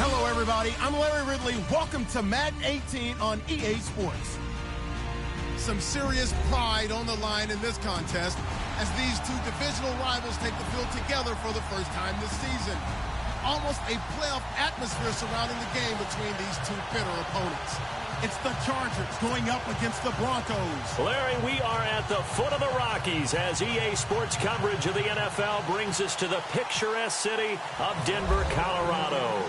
Hello, everybody. I'm Larry Ridley. Welcome to Madden 18 on EA Sports. Some serious pride on the line in this contest as these two divisional rivals take the field together for the first time this season. Almost a playoff atmosphere surrounding the game between these two bitter opponents. It's the Chargers going up against the Broncos. Larry, we are at the foot of the Rockies as EA Sports coverage of the NFL brings us to the picturesque city of Denver, Colorado.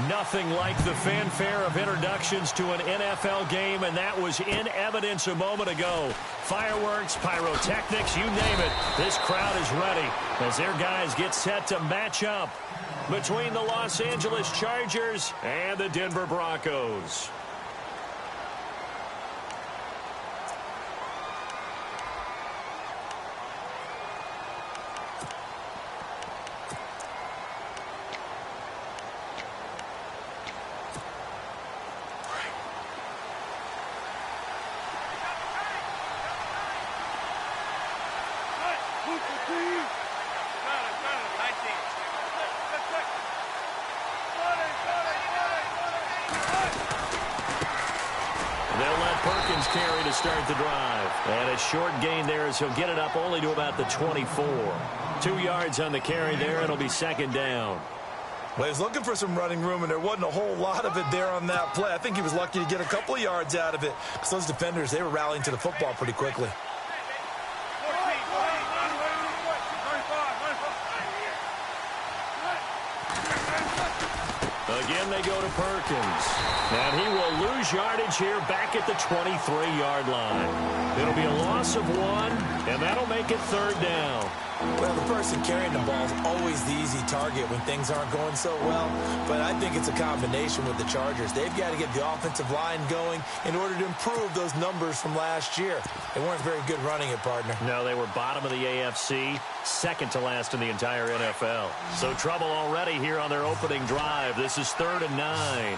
Nothing like the fanfare of introductions to an NFL game, and that was in evidence a moment ago. Fireworks, pyrotechnics, you name it. This crowd is ready as their guys get set to match up between the Los Angeles Chargers and the Denver Broncos. Carry to start the drive. And a short gain there as he'll get it up only to about the 24. 2 yards on the carry there. It'll be second down. Well, he was looking for some running room, and there wasn't a whole lot of it there on that play. I think he was lucky to get a couple of yards out of it because those defenders, they were rallying to the football pretty quickly. Again, they go to Perkins. And he will lose yardage here back at the 23-yard line. It'll be a loss of 1, and that'll make it third down. Well, the person carrying the ball is always the easy target when things aren't going so well. But I think it's a combination with the Chargers. They've got to get the offensive line going in order to improve those numbers from last year. They weren't very good running it, partner. No, they were bottom of the AFC, second to last in the entire NFL. So trouble already here on their opening drive. This is 3rd and 9.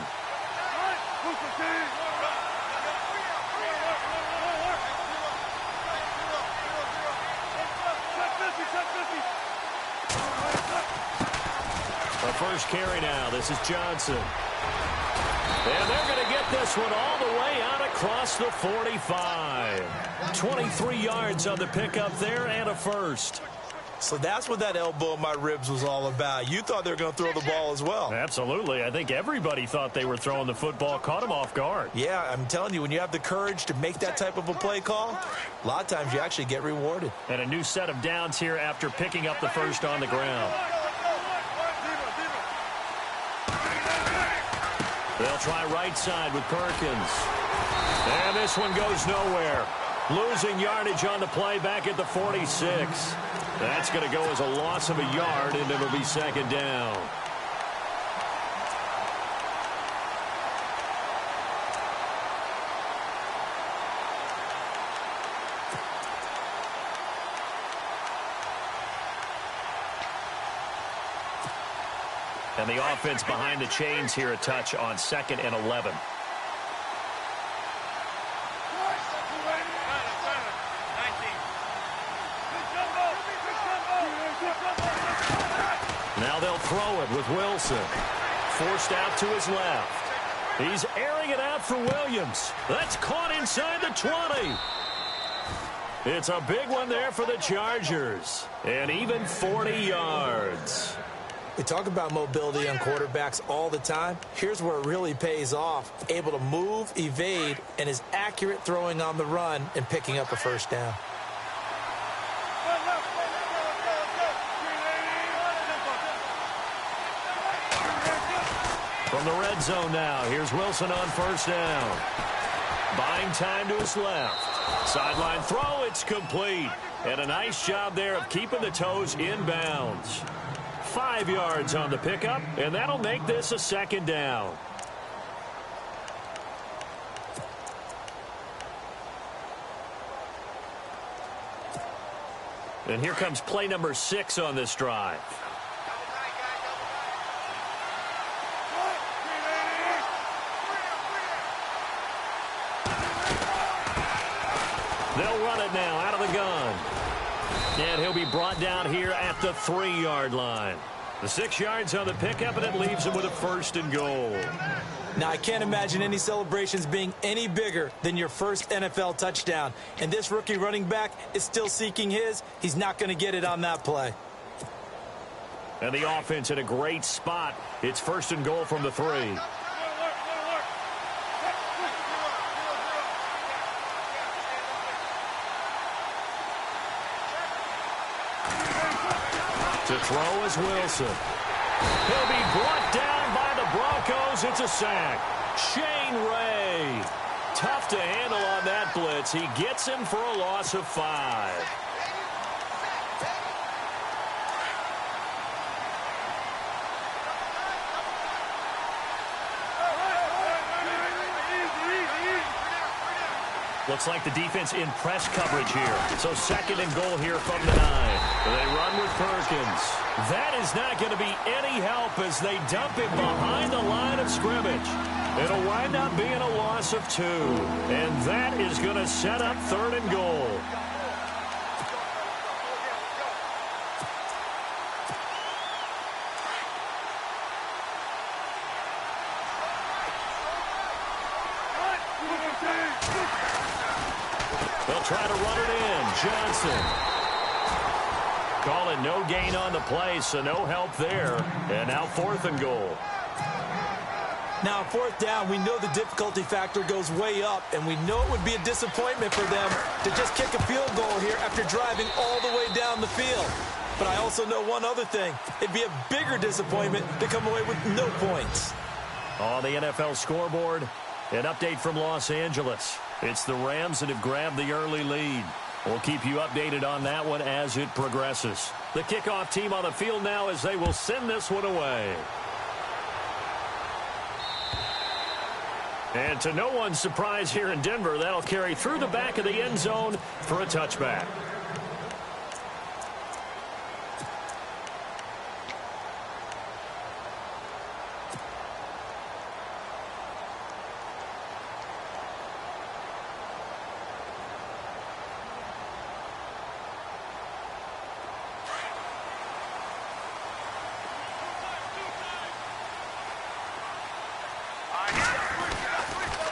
First carry now. This is Johnson. And they're going to get this one all the way out across the 45. 23 yards on the pickup there and a first. So that's what that elbow in my ribs was all about. You thought they were going to throw the ball as well. Absolutely. I think everybody thought they were throwing the football, caught him off guard. Yeah, I'm telling you, when you have the courage to make that type of a play call, a lot of times you actually get rewarded. And a new set of downs here after picking up the first on the ground. They'll try right side with Perkins. And this one goes nowhere. Losing yardage on the play back at the 46. That's going to go as a loss of a yard, and it'll be second down. And the offense behind the chains here a touch on 2nd and 11. Now they'll throw it with Wilson. Forced out to his left. He's airing it out for Williams. That's caught inside the 20. It's a big one there for the Chargers. And even 40 yards. We talk about mobility on quarterbacks all the time. Here's where it really pays off. Able to move, evade, and is accurate throwing on the run and picking up a first down. From the red zone now, here's Wilson on first down. Buying time to his left. Sideline throw, it's complete. And a nice job there of keeping the toes in bounds. 5 yards on the pickup, and that'll make this a second down. And here comes play number 6 on this drive. They'll run it now out of the gun. And he'll be brought down here at the 3-yard line. The 6 yards on the pickup, and it leaves him with a 1st and goal. Now, I can't imagine any celebrations being any bigger than your first NFL touchdown. And this rookie running back is still seeking his. He's not going to get it on that play. And the offense in a great spot. It's 1st and goal from the 3. To throw is Wilson. He'll be brought down by the Broncos. It's a sack. Shane Ray. Tough to handle on that blitz. He gets him for a loss of 5. Looks like the defense in press coverage here. So 2nd and goal here from the 9. They run with Perkins. That is not going to be any help as they dump him behind the line of scrimmage. It'll wind up being a loss of 2. And that is going to set up 3rd and goal. They'll try to run it in. Johnson. Call it no gain on the play, so no help there. And now 4th and goal. Now, 4th down, we know the difficulty factor goes way up, and we know it would be a disappointment for them to just kick a field goal here after driving all the way down the field. But I also know one other thing. It'd be a bigger disappointment to come away with no points. On the NFL scoreboard, an update from Los Angeles. It's the Rams that have grabbed the early lead. We'll keep you updated on that one as it progresses. The kickoff team on the field now as they will send this one away. And to no one's surprise here in Denver, that'll carry through the back of the end zone for a touchback.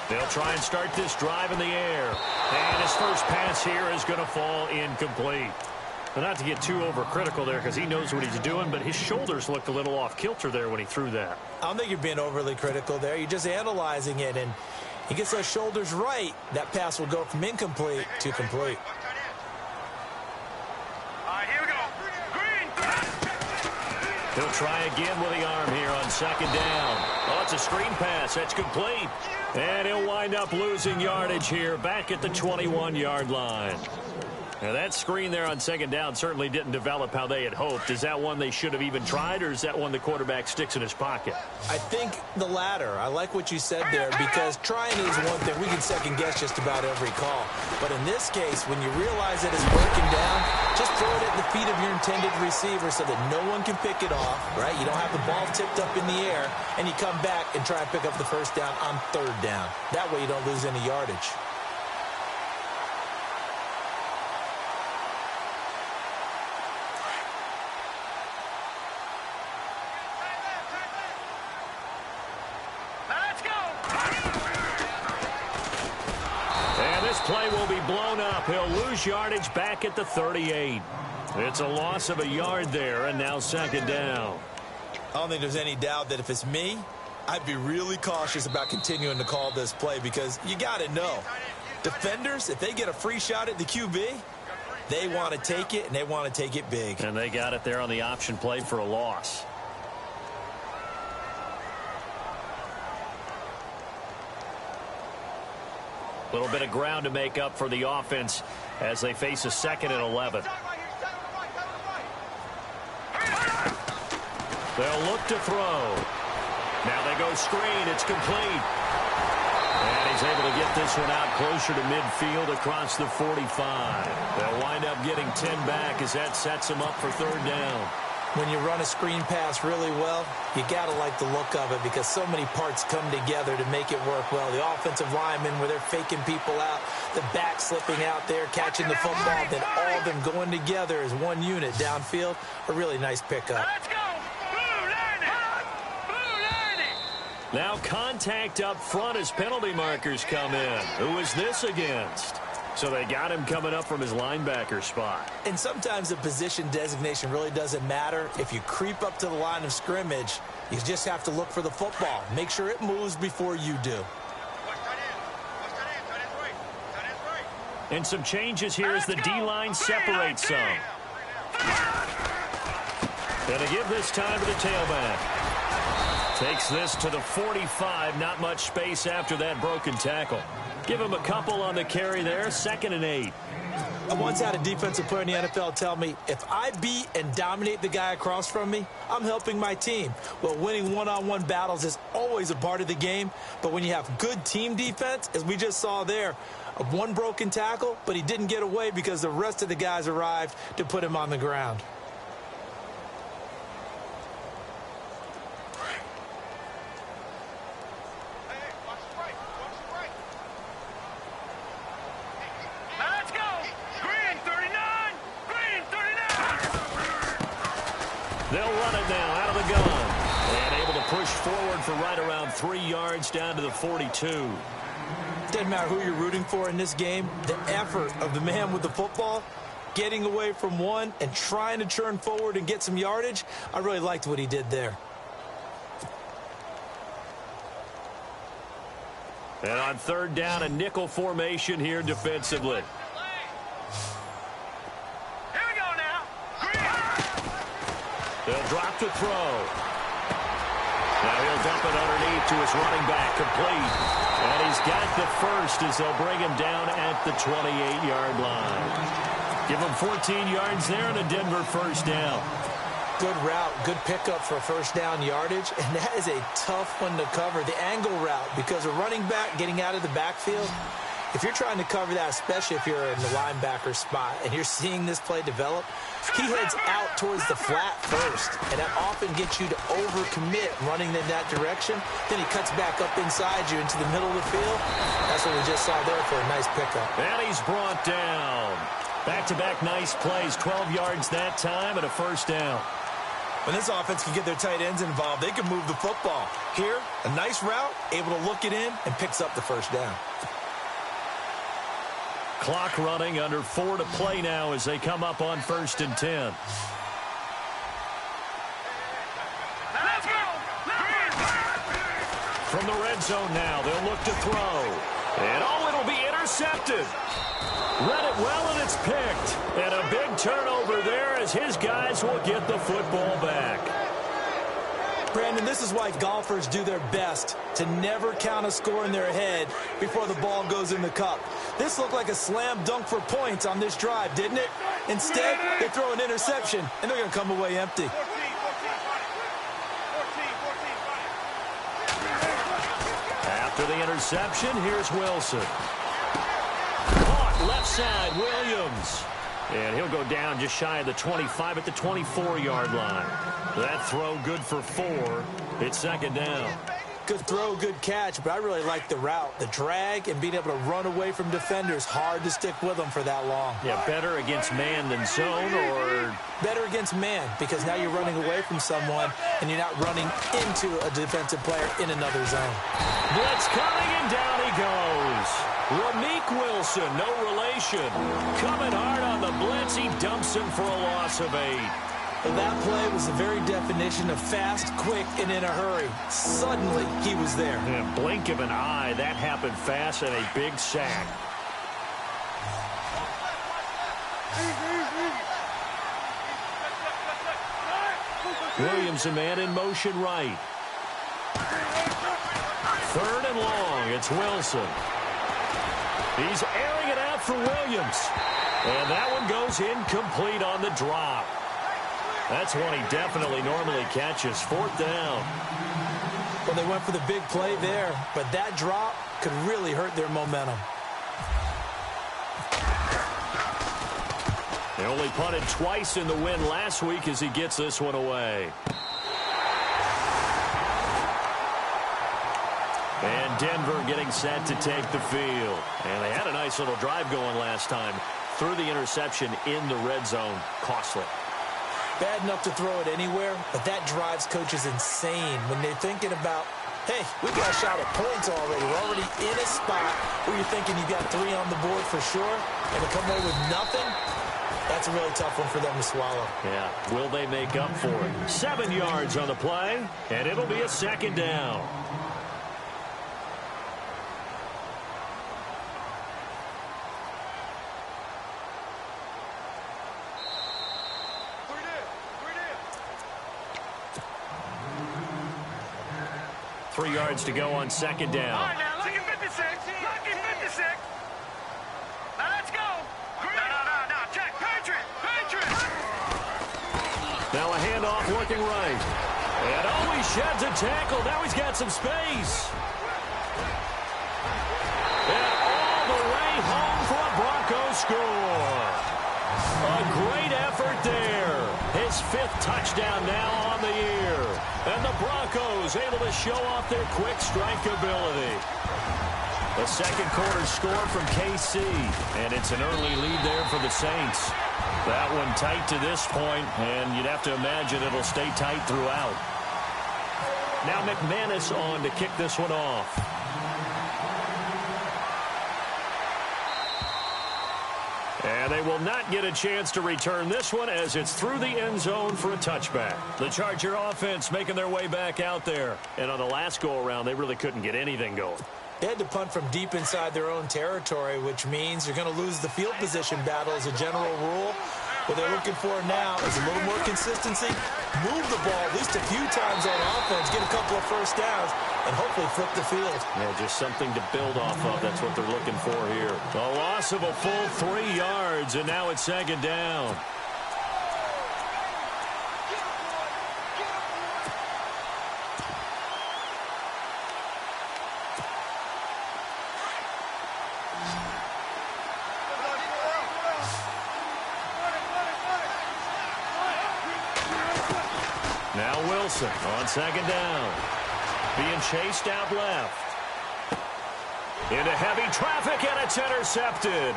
They'll try and start this drive in the air. And his first pass here is going to fall incomplete. But not to get too overcritical there because he knows what he's doing, but his shoulders looked a little off kilter there when he threw that. I don't think you're being overly critical there. You're just analyzing it, and he gets those shoulders right. That pass will go from incomplete to complete. Here we go. He'll try again with the arm here on 2nd down. Oh, it's a screen pass. That's complete. And he'll wind up losing yardage here back at the 21-yard line. Now, that screen there on 2nd down certainly didn't develop how they had hoped. Is that one they should have even tried, or is that one the quarterback sticks in his pocket? I think the latter. I like what you said there because trying is one thing. We can second-guess just about every call. But in this case, when you realize that it's broken down, just throw it at the feet of your intended receiver so that no one can pick it off, right? You don't have the ball tipped up in the air, and you come back and try to pick up the 1st down on 3rd down. That way you don't lose any yardage. Play will be blown up. He'll lose yardage back at the 38. It's a loss of a yard there, and now 2nd down. I don't think there's any doubt that if it's me, I'd be really cautious about continuing to call this play because you got to know. Defenders, if they get a free shot at the QB, they want to take it, and they want to take it big. And they got it there on the option play for a loss. A little bit of ground to make up for the offense as they face a 2nd and 11. They'll look to throw. Now they go screen. It's complete. And he's able to get this one out closer to midfield across the 45. They'll wind up getting 10 back as that sets them up for 3rd down. When you run a screen pass really well, you got to like the look of it because so many parts come together to make it work well. The offensive linemen where they're faking people out, the back slipping out there, catching the football, then all of them going together as one unit downfield. A really nice pickup. Let's go. Now contact up front as penalty markers come in. Who is this against? So they got him coming up from his linebacker spot. And sometimes the position designation really doesn't matter. If you creep up to the line of scrimmage, you just have to look for the football. Make sure it moves before you do. And some changes here as the D-line separates some. Gonna give this time to the tailback. Takes this to the 45. Not much space after that broken tackle. Give him a couple on the carry there. 2nd and 8. I once had a defensive player in the NFL tell me, if I beat and dominate the guy across from me, I'm helping my team. Well, winning one-on-one battles is always a part of the game, but when you have good team defense, as we just saw there, one broken tackle, but he didn't get away because the rest of the guys arrived to put him on the ground. They'll run it now out of the gun. And able to push forward for right around 3 yards down to the 42. Doesn't matter who you're rooting for in this game. The effort of the man with the football, getting away from one and trying to turn forward and get some yardage, I really liked what he did there. And on 3rd down, a nickel formation here defensively. They'll drop to throw. Now he'll dump it underneath to his running back, complete. And he's got the first as they'll bring him down at the 28-yard line. Give him 14 yards there and a Denver first down. Good route, good pickup for first down yardage, and that is a tough one to cover. The angle route, because a running back getting out of the backfield, if you're trying to cover that, especially if you're in the linebacker spot and you're seeing this play develop, he heads out towards the flat first, and that often gets you to overcommit running in that direction. Then he cuts back up inside you into the middle of the field. That's what we just saw there for a nice pickup. And he's brought down. Back-to-back nice plays, 12 yards that time and a first down. When this offense can get their tight ends involved, they can move the football. Here, a nice route, able to look it in, and picks up the first down. Clock running, under 4 to play now as they come up on 1st and 10. From the red zone now, they'll look to throw. And it'll be intercepted. Read it well, and it's picked. And a big turnover there as his guys will get the football back. Brandon, this is why golfers do their best to never count a score in their head before the ball goes in the cup. This looked like a slam dunk for points on this drive, didn't it? Instead, they throw an interception, and they're going to come away empty. After the interception, here's Wilson. Caught left side, Williams. And he'll go down just shy of the 25 at the 24-yard line. That throw good for 4. It's 2nd down. Good throw, good catch, but I really like the route. The drag and being able to run away from defenders. Hard to stick with them for that long. Yeah, better against man than zone, or? Better against man, because now you're running away from someone and you're not running into a defensive player in another zone. Blitz coming, and down he goes. Ramik Wilson, no relation. Coming hard on the blitz. He dumps him for a loss of 8. Well, that play was the very definition of fast, quick, and in a hurry. Suddenly, he was there. In a blink of an eye, that happened fast, and a big sack. Williams, a man in motion right. 3rd and long. It's Wilson. He's airing it out for Williams. And that one goes incomplete on the drop. That's one he definitely normally catches. 4th down. Well, they went for the big play there, but that drop could really hurt their momentum. They only punted twice in the win last week as he gets this one away. And Denver getting set to take the field. And they had a nice little drive going last time. Threw the interception in the red zone. Costly. Bad enough to throw it anywhere, but that drives coaches insane when they're thinking about hey, we got a shot at points already. We're already in a spot where you're thinking you got 3 on the board for sure, and to come away with nothing, that's a really tough one for them to swallow. Yeah, will they make up for it? 7 yards on the play, and it'll be a second down. Three yards to go on second down. All right, now, look at 56. Look at 56. Now, let's go. No. Check. Patriot. Now a handoff working right. And he sheds a tackle. Now he's got some space. And all the way home for a Broncos score. A great effort there. His 5th touchdown now on the year. And the Broncos able to show off their quick strike ability. The second quarter score from KC. And it's an early lead there for the Saints. That one tight to this point, and you'd have to imagine it'll stay tight throughout. Now McManus on to kick this one off. And they will not get a chance to return this one as it's through the end zone for a touchback. The Charger offense making their way back out there. And on the last go-around, they really couldn't get anything going. They had to punt from deep inside their own territory, which means you're going to lose the field position battle as a general rule. What they're looking for now is a little more consistency, move the ball at least a few times on offense, get a couple of first downs, and hopefully flip the field. Yeah, just something to build off of. That's what they're looking for here. A loss of a full 3 yards, and now it's second down. Now Wilson on second down. Being chased out left. Into heavy traffic, and it's intercepted.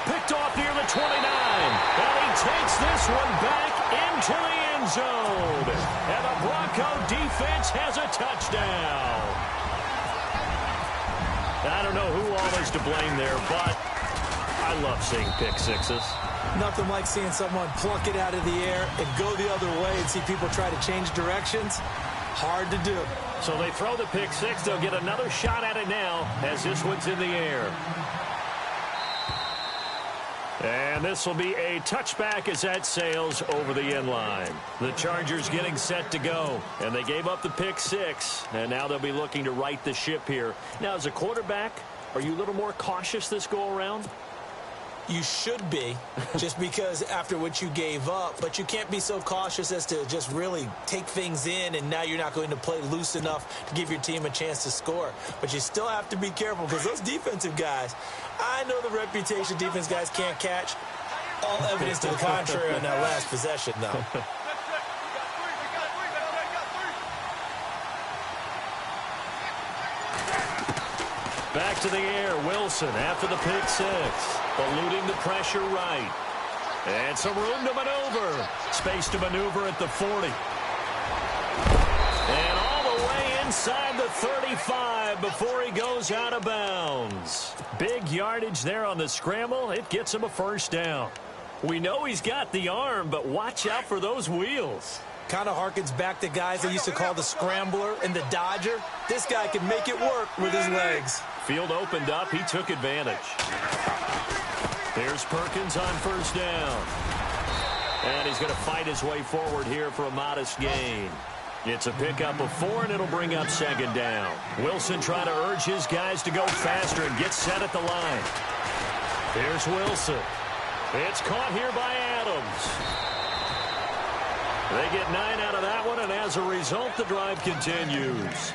Picked off near the 29. And he takes this one back into the end zone. And the Bronco defense has a touchdown. I don't know who all is to blame there, but I love seeing pick sixes. Nothing like seeing someone pluck it out of the air and go the other way and see people try to change directions. Hard to do. So they throw the pick six. They'll get another shot at it now as this one's in the air. And this will be a touchback as that sails over the end line. The Chargers getting set to go. And they gave up the pick six. And now they'll be looking to right the ship here. Now, as a quarterback, are you a little more cautious this go-around? You should be, just because after what you gave up. But you can't be so cautious as to just really take things in, and now you're not going to play loose enough to give your team a chance to score. But you still have to be careful because those defensive guys, I know the reputation defense guys can't catch. All evidence to the contrary on that last possession, though. Back to the air, Wilson after the pick six. Eluding the pressure right. And some room to maneuver. Space to maneuver at the 40. And all the way inside the 35 before he goes out of bounds. Big yardage there on the scramble. It gets him a first down. We know he's got the arm, but watch out for those wheels. Kind of harkens back to guys they used to call the scrambler and the dodger. This guy can make it work with his legs. Field opened up. He took advantage. There's Perkins on first down. And he's going to fight his way forward here for a modest gain. It's a pickup of 4, and it'll bring up second down. Wilson trying to urge his guys to go faster and get set at the line. Here's Wilson. It's caught here by Adams. They get 9 out of that one, and as a result, the drive continues.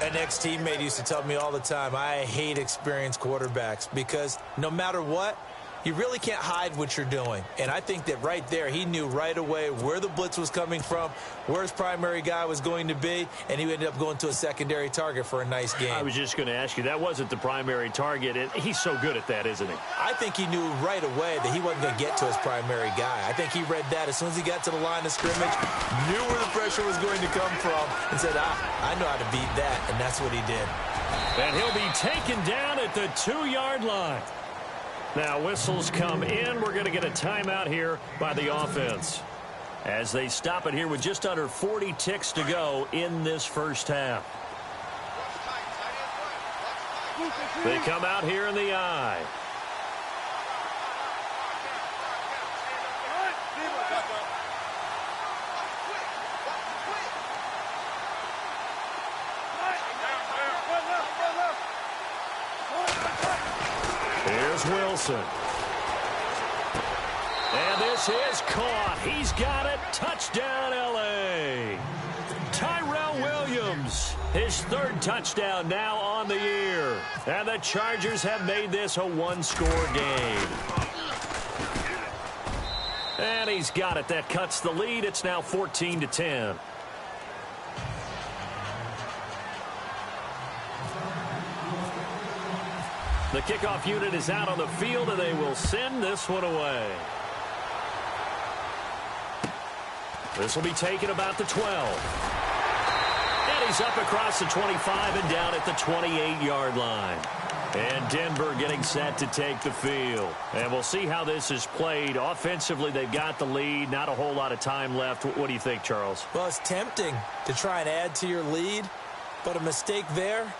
An ex-teammate used to tell me all the time, I hate experienced quarterbacks because no matter what, You really can't hide what you're doing. And I think that right there, he knew right away where the blitz was coming from, where his primary guy was going to be, and he ended up going to a secondary target for a nice game. I was just going to ask you, that wasn't the primary target. And he's so good at that, isn't he? I think he knew right away that he wasn't going to get to his primary guy. I think he read that as soon as he got to the line of scrimmage, knew where the pressure was going to come from, and said, I know how to beat that, and that's what he did. And he'll be taken down at the 2-yard line. Now, whistles come in. We're going to get a timeout here by the offense as they stop it here with just under 40 ticks to go in this first half. They come out here in the eye. Here's Wilson. And this is caught. He's got it. Touchdown, L.A. Tyrell Williams, his 3rd touchdown now on the year. And the Chargers have made this a 1-score game. And he's got it. That cuts the lead. It's now 14-10. The kickoff unit is out on the field, and they will send this one away. This will be taken about the 12. And he's up across the 25 and down at the 28-yard line. And Denver getting set to take the field. And we'll see how this is played. Offensively, they've got the lead. Not a whole lot of time left. What do you think, Charles? Well, it's tempting to try and add to your lead, but a mistake there,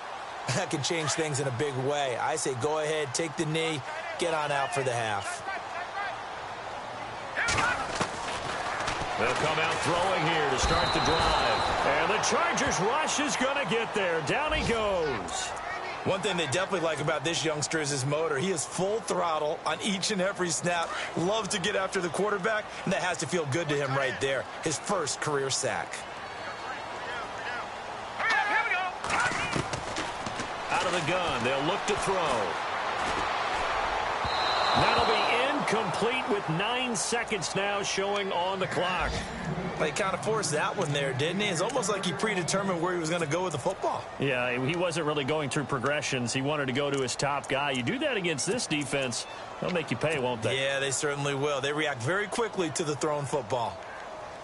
that can change things in a big way. I say go ahead, take the knee, get on out for the half. They'll come out throwing here to start the drive. And the Chargers rush is going to get there. Down he goes. One thing they definitely like about this youngster is his motor. He is full throttle on each and every snap. Loves to get after the quarterback, and that has to feel good to him right there. His first career sack. Out of the gun, they'll look to throw. That'll be incomplete with 9 seconds now showing on the clock. He kind of forced that one there, didn't he? It's almost like he predetermined where he was going to go with the football. Yeah, he wasn't really going through progressions. He wanted to go to his top guy. You do that against this defense, they'll make you pay, won't they? Yeah, they certainly will. They react very quickly to the thrown football.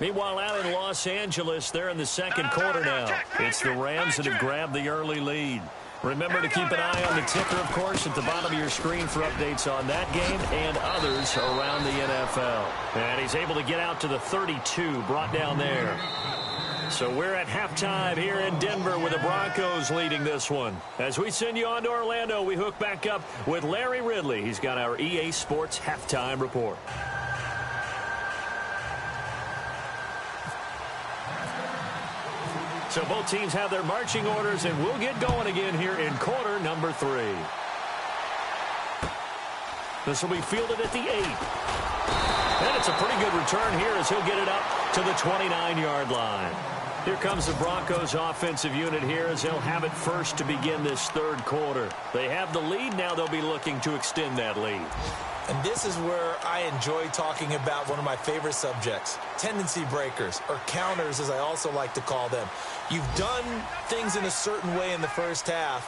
Meanwhile, out in Los Angeles, they're in the second quarter now. It's the Rams that have grabbed the early lead. Remember to keep an eye on the ticker, of course, at the bottom of your screen for updates on that game and others around the NFL. And he's able to get out to the 32, brought down there. So we're at halftime here in Denver with the Broncos leading this one. As we send you on to Orlando, we hook back up with Larry Ridley. He's got our EA Sports halftime report. So both teams have their marching orders, and we'll get going again here in quarter number 3. This will be fielded at the 8. And it's a pretty good return here as he'll get it up to the 29-yard line. Here comes the Broncos offensive unit here as they'll have it first to begin this third quarter. They have the lead. Now they'll be looking to extend that lead. And this is where I enjoy talking about one of my favorite subjects, tendency breakers, or counters as I also like to call them. You've done things in a certain way in the first half,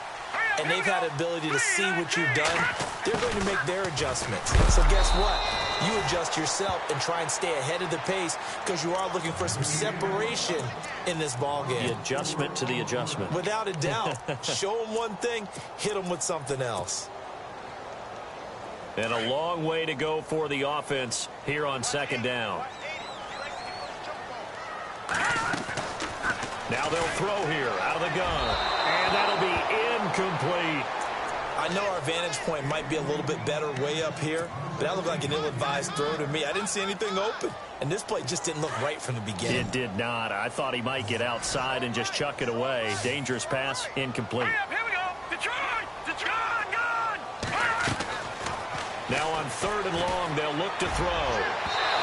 and they've had the ability to see what you've done. They're going to make their adjustments. So guess what? You adjust yourself and try and stay ahead of the pace because you are looking for some separation in this ballgame. The adjustment to the adjustment. Without a doubt. Show them one thing, hit them with something else. And a long way to go for the offense here on second down. Now they'll throw here out of the gun. And that'll be incomplete. I know our vantage point might be a little bit better way up here, but that looked like an ill-advised throw to me. I didn't see anything open. And this play just didn't look right from the beginning. It did not. I thought he might get outside and just chuck it away. Dangerous pass, incomplete. Here we go. Detroit! Detroit! Gone! Now on third and long, they'll look to throw.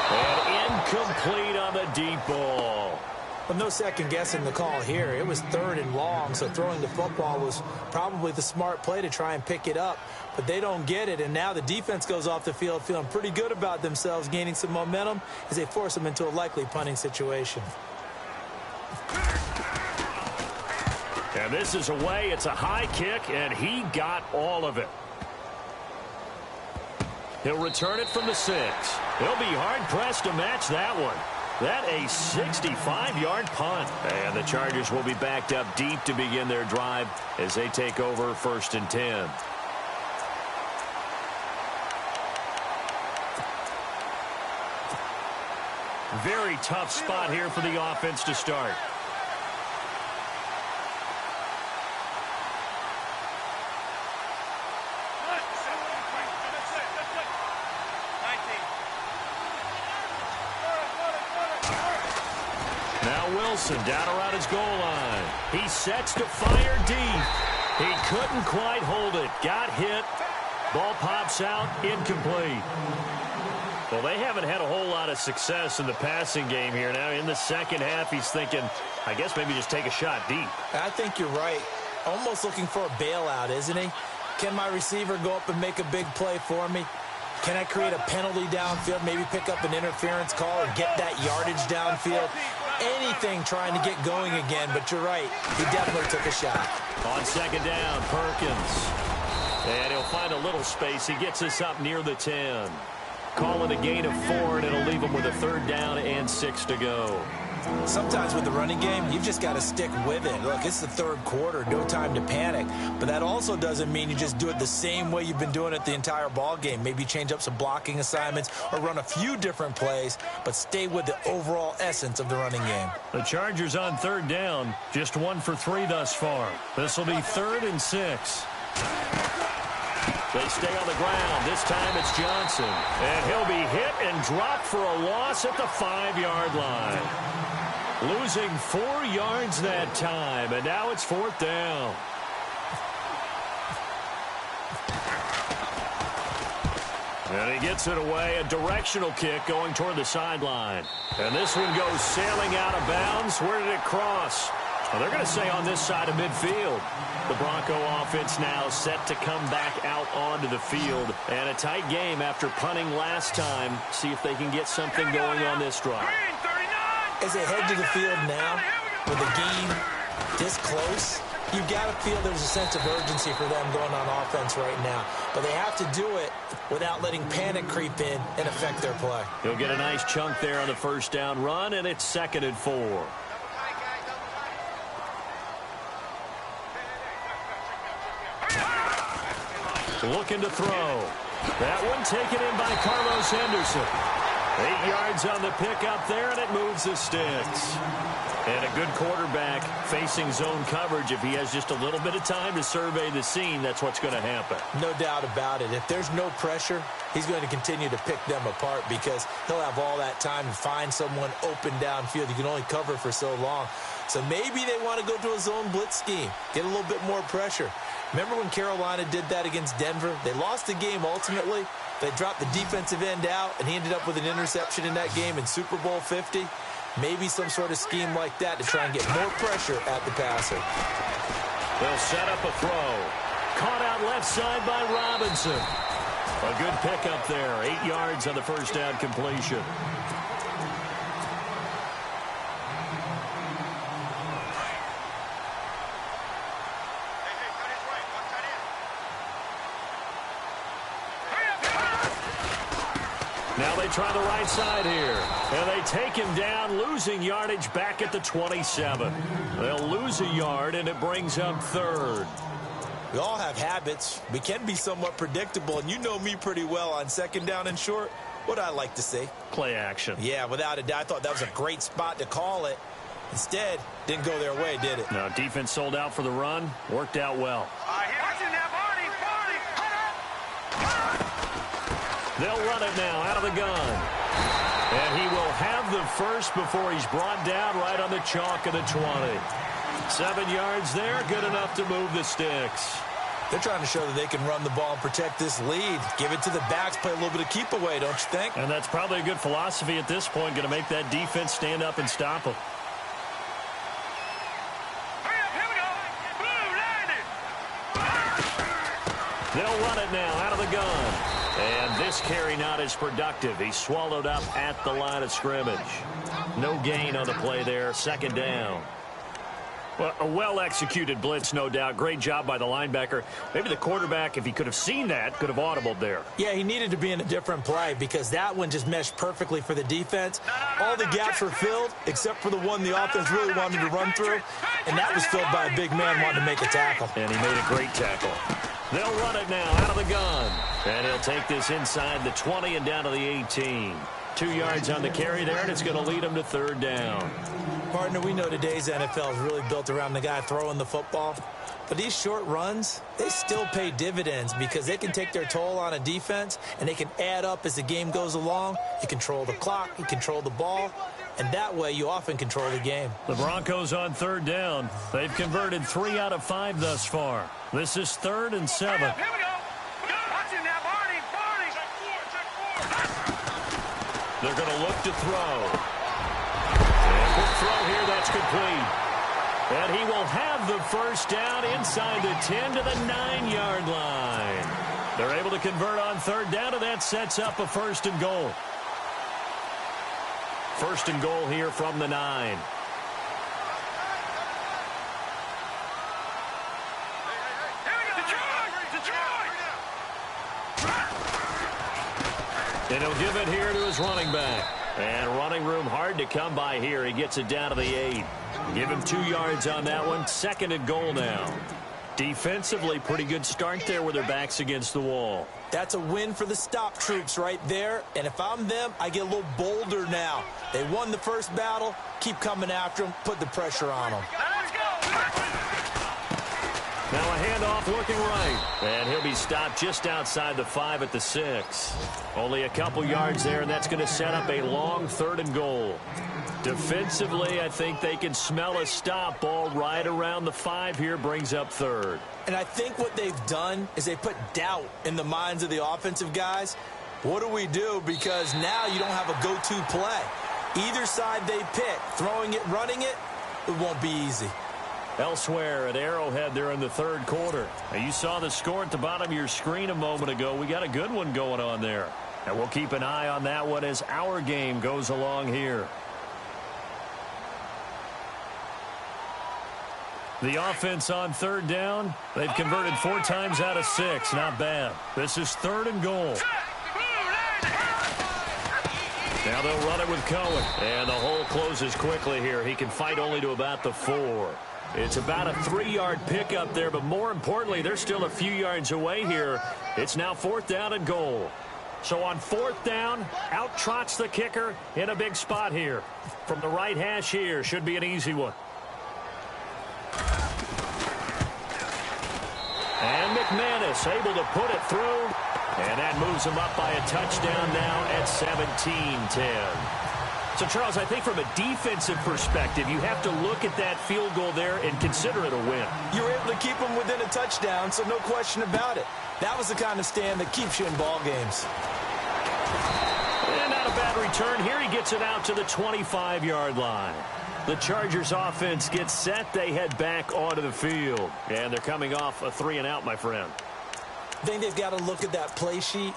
And incomplete on the deep ball. Well, no second guessing the call here. It was 3rd and long, so throwing the football was probably the smart play to try and pick it up. But they don't get it, and now the defense goes off the field feeling pretty good about themselves, gaining some momentum as they force them into a likely punting situation. And this is away. It's a high kick, and he got all of it. He'll return it from the 6. He'll be hard-pressed to match that one. That a 65-yard punt. And the Chargers will be backed up deep to begin their drive as they take over 1st and 10. Very tough spot here for the offense to start. Wilson down around his goal line. He sets to fire deep. He couldn't quite hold it. Got hit. Ball pops out. Incomplete. Well, they haven't had a whole lot of success in the passing game here. Now, in the second half, he's thinking, I guess maybe just take a shot deep. I think you're right. Almost looking for a bailout, isn't he? Can my receiver go up and make a big play for me? Can I create a penalty downfield, maybe pick up an interference call and get that yardage downfield? Anything trying to get going again, but you're right. He definitely took a shot. On 2nd down, Perkins. And he'll find a little space. He gets us up near the 10. Calling a gain of 4, and it'll leave him with a 3rd down and 6 to go. Sometimes with the running game, you've just got to stick with it. Look, it's the 3rd quarter, no time to panic. But that also doesn't mean you just do it the same way you've been doing it the entire ball game. Maybe change up some blocking assignments or run a few different plays, but stay with the overall essence of the running game. The Chargers on 3rd down, just 1 for 3 thus far. This will be 3rd and 6. They stay on the ground. This time it's Johnson. And he'll be hit and dropped for a loss at the 5-yard line. Losing 4 yards that time, and now it's 4th down. And he gets it away, a directional kick going toward the sideline. And this one goes sailing out of bounds. Where did it cross? Well, they're going to say on this side of midfield. The Bronco offense now set to come back out onto the field. And a tight game after punting last time. See if they can get something going on this drive. As they head to the field now, with the game this close, you've got to feel there's a sense of urgency for them going on offense right now. But they have to do it without letting panic creep in and affect their play. He'll get a nice chunk there on the 1st down run, and it's 2nd and 4. Looking to throw. That one taken in by Carlos Henderson. 8 yards on the pickup there, and it moves the sticks. And a good quarterback facing zone coverage. If he has just a little bit of time to survey the scene, that's what's going to happen. No doubt about it. If there's no pressure, he's going to continue to pick them apart because he'll have all that time to find someone open downfield. You can only cover for so long. So maybe they want to go to a zone blitz scheme, get a little bit more pressure. Remember when Carolina did that against Denver? They lost the game ultimately. They dropped the defensive end out, and he ended up with an interception in that game in Super Bowl 50. Maybe some sort of scheme like that to try and get more pressure at the passer. They'll set up a throw. Caught out left side by Robinson. A good pickup there. 8 yards on the 1st down completion. Now they try the right side here. And they take him down, losing yardage back at the 27. They'll lose a yard, and it brings up 3rd. We all have habits. We can be somewhat predictable, and you know me pretty well on 2nd down and short. What I like to see. Play action. Yeah, without a doubt. I thought that was a great spot to call it. Instead, didn't go their way, did it? No, defense sold out for the run. Worked out well. They'll run it now out of the gun. And he will have the first before he's brought down right on the chalk of the 20. 7 yards there, good enough to move the sticks. They're trying to show that they can run the ball and protect this lead. Give it to the backs, play a little bit of keep away, don't you think? And that's probably a good philosophy at this point, going to make that defense stand up and stop them. They'll run it now out of the gun. And this carry not as productive. He's swallowed up at the line of scrimmage. No gain on the play there. Second down. Well, a well-executed blitz, no doubt. Great job by the linebacker. Maybe the quarterback, if he could have seen that, could have audibled there. Yeah, he needed to be in a different play because that one just meshed perfectly for the defense. All the gaps were filled except for the one the offense really wanted to run through, and that was filled by a big man wanting to make a tackle. And he made a great tackle. They'll run it now out of the gun. And he'll take this inside the 20 and down to the 18. 2 yards on the carry there, and it's going to lead him to third down. Partner, we know today's NFL is really built around the guy throwing the football. But these short runs, they still pay dividends because they can take their toll on a defense, and they can add up as the game goes along. You control the clock, you control the ball, and that way you often control the game. The Broncos on third down. They've converted 3 out of 5 thus far. This is 3rd and 7. Here we go. Watch it now, Barney. They're going to look to throw. And quick throw here, that's complete. And he will have the first down inside the 10 to the 9-yard line. They're able to convert on third down, and that sets up a 1st and goal. 1st and goal here from the 9. And he'll give it here to his running back. And running room hard to come by here. He gets it down to the 8. Give him 2 yards on that one. 2nd and goal now. Defensively, pretty good start there with their backs against the wall. That's a win for the stop troops right there. And if I'm them, I get a little bolder now. They won the first battle. Keep coming after them. Put the pressure on them. Now a handoff looking right. And he'll be stopped just outside the 5 at the 6. Only a couple yards there, and that's going to set up a long 3rd and goal. Defensively, I think they can smell a stop. Ball right around the 5 here, brings up 3rd. And I think what they've done is they put doubt in the minds of the offensive guys. What do we do? Because now you don't have a go-to play. Either side they pick, throwing it, running it, it won't be easy. Elsewhere at Arrowhead there in the 3rd quarter. Now you saw the score at the bottom of your screen a moment ago. We got a good one going on there. And we'll keep an eye on that one as our game goes along here. The offense on third down, they've converted 4 times out of 6. Not bad. This is 3rd and goal. Now they'll run it with Cohen. And the hole closes quickly here. He can fight only to about the 4. It's about a 3-yard pickup there, but more importantly, they're still a few yards away here. It's now 4th down and goal. So on 4th down, out trots the kicker in a big spot here. From the right hash here, should be an easy one. And McManus able to put it through. And that moves him up by a touchdown now at 17-10. So, Charles, I think from a defensive perspective, you have to look at that field goal there and consider it a win. You were able to keep them within a touchdown, so no question about it. That was the kind of stand that keeps you in ball games. And not a bad return here. He gets it out to the 25-yard line. The Chargers offense gets set. They head back onto the field. And they're coming off a 3-and-out, my friend. I think they've got to look at that play sheet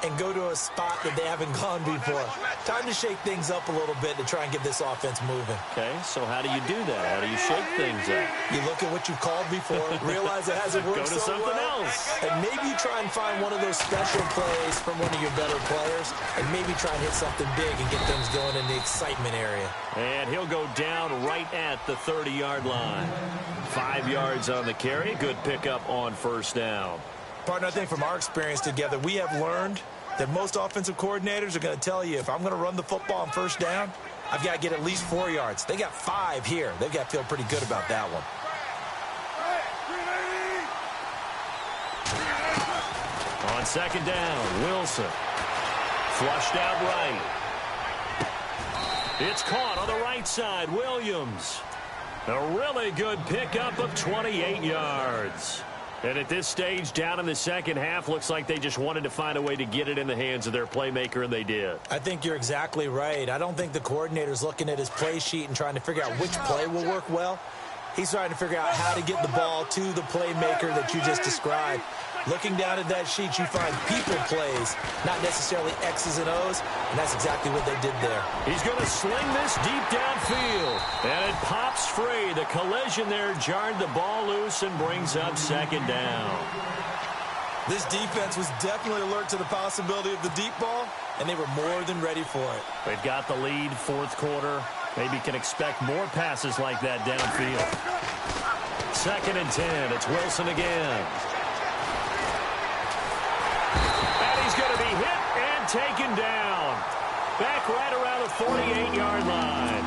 and go to a spot that they haven't gone before. Time to shake things up a little bit to try and get this offense moving. Okay, so how do you do that? How do you shake things up? You look at what you've called before, realize it hasn't worked Go to so something well, else. and maybe you try and find one of those special plays from one of your better players, and maybe try and hit something big and get things going in the excitement area. And he'll go down right at the 30-yard line. 5 yards on the carry. Good pickup on 1st down. Partner, I think from our experience together, we have learned that most offensive coordinators are going to tell you, if I'm going to run the football on 1st down, I've got to get at least 4 yards. They got 5 here. They've got to feel pretty good about that one. On 2nd down, Wilson. Flushed out right. It's caught on the right side, Williams. A really good pickup of 28 yards. And at this stage, down in the second half, looks like they just wanted to find a way to get it in the hands of their playmaker, and they did. I think you're exactly right. I don't think the coordinator's looking at his play sheet and trying to figure out which play will work well. He's trying to figure out how to get the ball to the playmaker that you just described. Looking down at that sheet, you find people plays, not necessarily X's and O's, and that's exactly what they did there. He's going to sling this deep downfield, and it pops free. The collision there jarred the ball loose and brings up second down. This defense was definitely alert to the possibility of the deep ball, and they were more than ready for it. They've got the lead, fourth quarter. Maybe can expect more passes like that downfield. 2nd and 10. It's Wilson again. And he's going to be hit and taken down. Back right around the 48-yard line.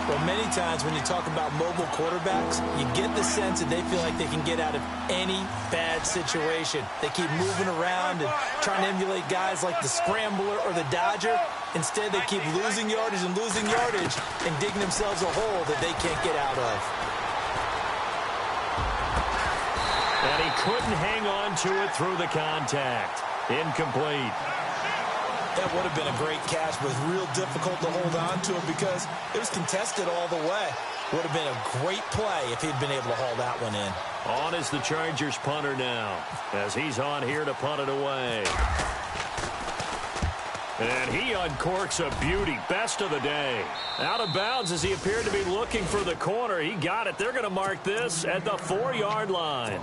Well, many times when you talk about mobile quarterbacks, you get the sense that they feel like they can get out of any bad situation. They keep moving around and trying to emulate guys like the Scrambler or the Dodger. Instead, they keep losing yardage and digging themselves a hole that they can't get out of. And he couldn't hang on to it through the contact. Incomplete. That would have been a great catch, but it was real difficult to hold on to it because it was contested all the way. Would have been a great play if he'd been able to haul that one in. On is the Chargers punter now, as he's on here to punt it away. And he uncorks a beauty, best of the day. Out of bounds as he appeared to be looking for the corner. He got it. They're going to mark this at the 4-yard line.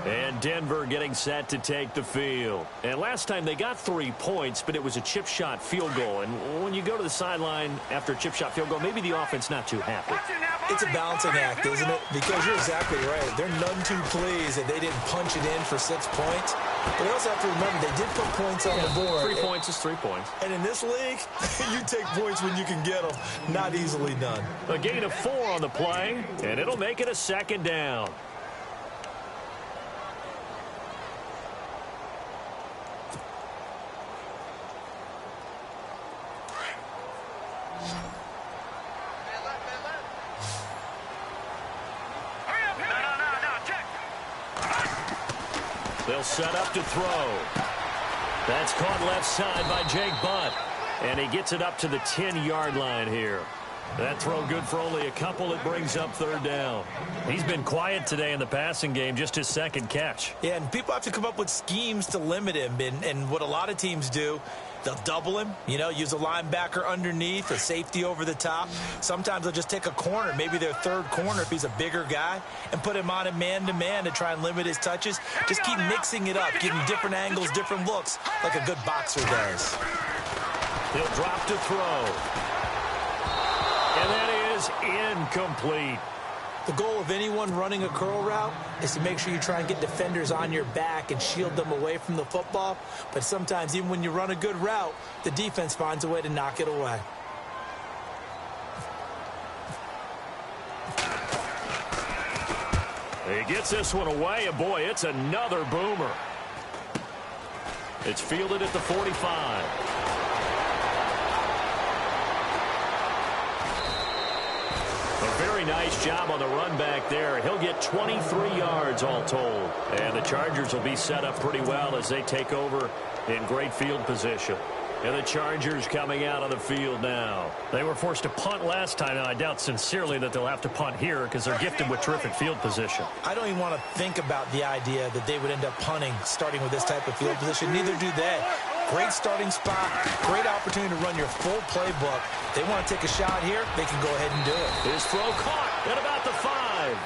And Denver getting set to take the field. And last time they got 3 points, but it was a chip shot field goal. And when you go to the sideline after a chip shot field goal, maybe the offense not too happy. It's a balancing act, isn't it? Because you're exactly right. They're none too pleased that they didn't punch it in for 6 points. But they also have to remember they did put points on the board. 3 points is 3 points. And in this league, you take points when you can get them. Not easily done. A gain of 4 on the play, and it'll make it a 2nd down. They'll set up to throw. That's caught left side by Jake Butt. And he gets it up to the 10-yard line here. That throw good for only a couple. It brings up 3rd down. He's been quiet today in the passing game, just his 2nd catch. Yeah, and people have to come up with schemes to limit him. And what a lot of teams do, they'll double him, use a linebacker underneath, a safety over the top. Sometimes they'll just take a corner, maybe their 3rd corner if he's a bigger guy, and put him on a man-to-man to try and limit his touches. Just keep mixing it up, giving different angles, different looks, like a good boxer does. He'll drop to throw. And that is incomplete. The goal of anyone running a curl route is to make sure you try and get defenders on your back and shield them away from the football. But sometimes, even when you run a good route, the defense finds a way to knock it away. He gets this one away, and boy, it's another boomer. It's fielded at the 45. A very nice job on the run back there. He'll get 23 yards all told. And the Chargers will be set up pretty well as they take over in great field position. And the Chargers coming out on the field now. They were forced to punt last time, and I doubt sincerely that they'll have to punt here because they're gifted with terrific field position. I don't even want to think about the idea that they would end up punting starting with this type of field position. Neither do they. Great starting spot, great opportunity to run your full playbook. They want to take a shot here, they can go ahead and do it. His throw caught at about the 5.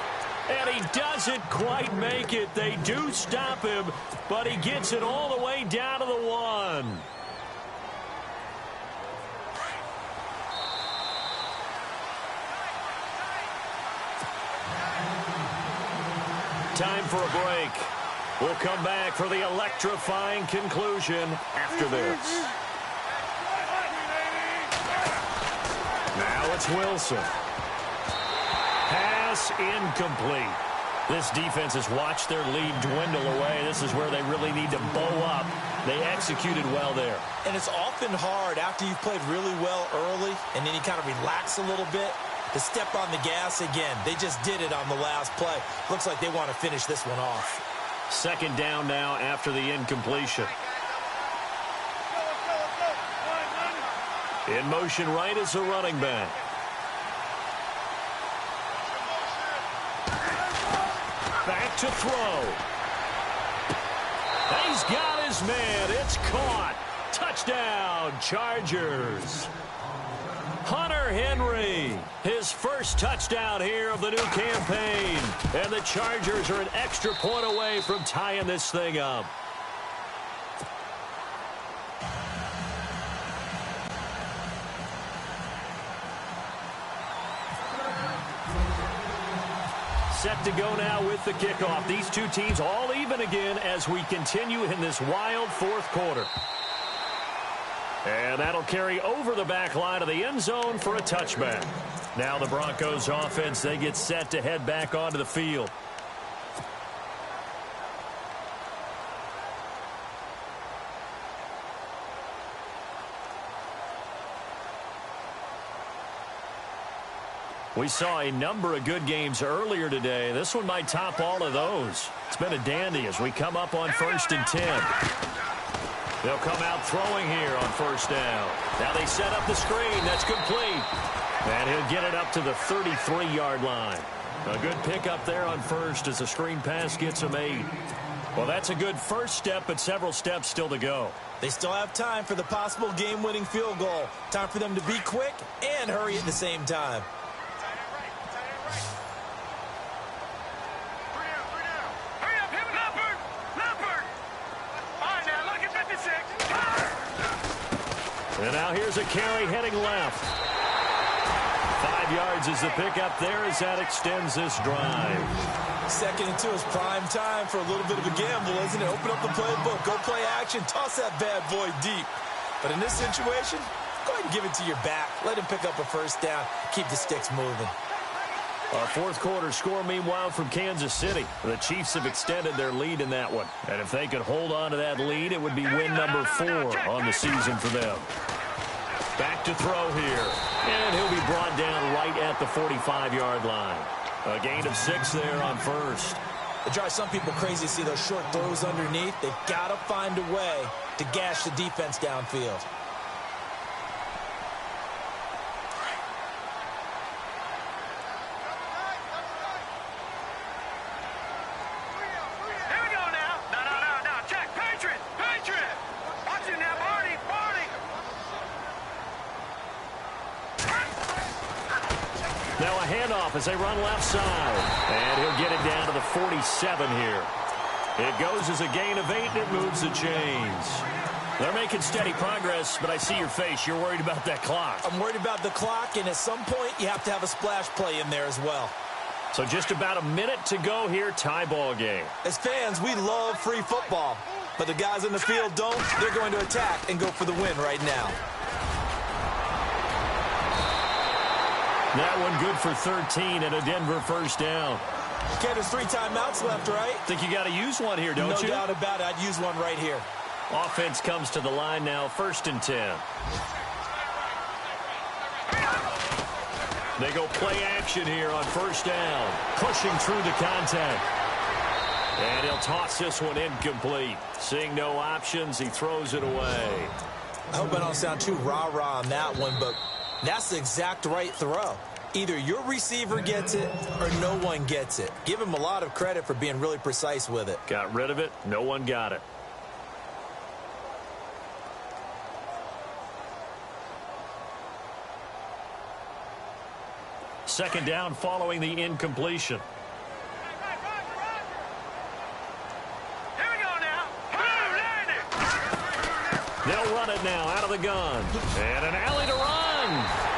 And he doesn't quite make it. They do stop him, but he gets it all the way down to the 1. Time for a break. We'll come back for the electrifying conclusion after this. Now it's Wilson. Pass incomplete. This defense has watched their lead dwindle away. This is where they really need to bow up. They executed well there. And it's often hard after you've played really well early and then you kind of relax a little bit to step on the gas again. They just did it on the last play. Looks like they want to finish this one off. 2nd down now after the incompletion. In motion right is the running back. Back to throw. He's got his man. It's caught. Touchdown, Chargers. Hunter Henry, his first touchdown here of the new campaign. And the Chargers are an extra point away from tying this thing up. Set to go now with the kickoff. These two teams all even again as we continue in this wild fourth quarter. And that'll carry over the back line of the end zone for a touchback. Now the Broncos offense, they get set to head back onto the field. We saw a number of good games earlier today. This one might top all of those. It's been a dandy as we come up on 1st and 10. They'll come out throwing here on first down. Now they set up the screen. That's complete. And he'll get it up to the 33-yard line. A good pickup there on first as the screen pass gets him 8. Well, that's a good first step, but several steps still to go. They still have time for the possible game-winning field goal. Time for them to be quick and hurry at the same time. And now here's a carry heading left. 5 yards is the pickup there as that extends this drive. 2nd and 2 is prime time for a little bit of a gamble, isn't it? Open up the playbook, go play action, toss that bad boy deep. But in this situation, go ahead and give it to your back. Let him pick up a first down. Keep the sticks moving. Our fourth quarter score, meanwhile, from Kansas City. The Chiefs have extended their lead in that one. And if they could hold on to that lead, it would be win number 4 on the season for them. Back to throw here. And he'll be brought down right at the 45-yard line. A gain of 6 there on first. It drives some people crazy to see those short throws underneath. They've got to find a way to gash the defense downfield. Now a handoff as they run left side. And he'll get it down to the 47 here. It goes as a gain of 8, and it moves the chains. They're making steady progress, but I see your face. You're worried about that clock. I'm worried about the clock, and at some point, you have to have a splash play in there as well. So just about a minute to go here, tie ball game. As fans, we love free football. But the guys in the field don't. They're going to attack and go for the win right now. That one good for 13 and a Denver first down. Okay, there's 3 timeouts left, right? Think you got to use one here, don't you? No doubt about it. I'd use one right here. Offense comes to the line now, 1st and 10. They go play action here on first down. Pushing through the contact. And he'll toss this one incomplete. Seeing no options, he throws it away. I hope I don't sound too rah-rah on that one, but that's the exact right throw. Either your receiver gets it or no one gets it. Give him a lot of credit for being really precise with it. Got rid of it. No one got it. Second down following the incompletion. Here we go now. They'll run it now out of the gun. And an alley to run.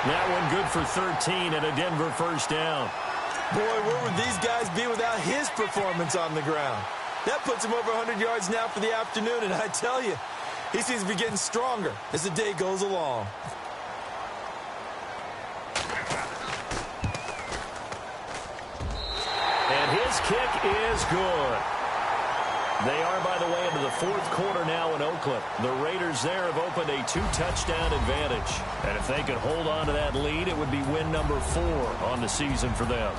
That one good for 13 and a Denver first down. Boy, where would these guys be without his performance on the ground? That puts him over 100 yards now for the afternoon, and I tell you, he seems to be getting stronger as the day goes along. And his kick is good. They are, by the way, into the fourth quarter now in Oakland. The Raiders there have opened a 2-touchdown advantage. And if they could hold on to that lead, it would be win number 4 on the season for them.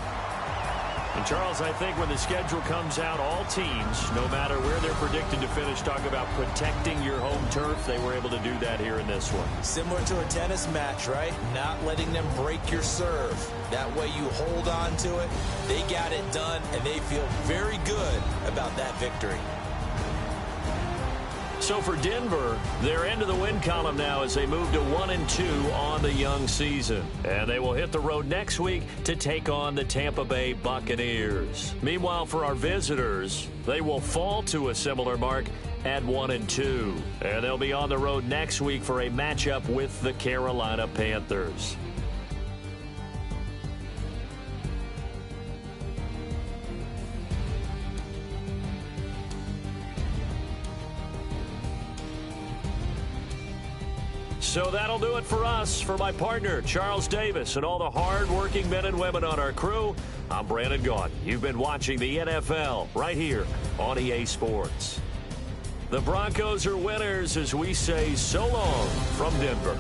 And, Charles, I think when the schedule comes out, all teams, no matter where they're predicted to finish, talk about protecting your home turf. They were able to do that here in this one. Similar to a tennis match, right? Not letting them break your serve. That way you hold on to it. They got it done, and they feel very good about that victory. So for Denver, they're into the win column now as they move to 1-2 on the young season. And they will hit the road next week to take on the Tampa Bay Buccaneers. Meanwhile, for our visitors, they will fall to a similar mark at 1-2. And they'll be on the road next week for a matchup with the Carolina Panthers. So that'll do it for us. For my partner, Charles Davis, and all the hard-working men and women on our crew, I'm Brandon Gaudin. You've been watching the NFL right here on EA Sports. The Broncos are winners as we say so long from Denver.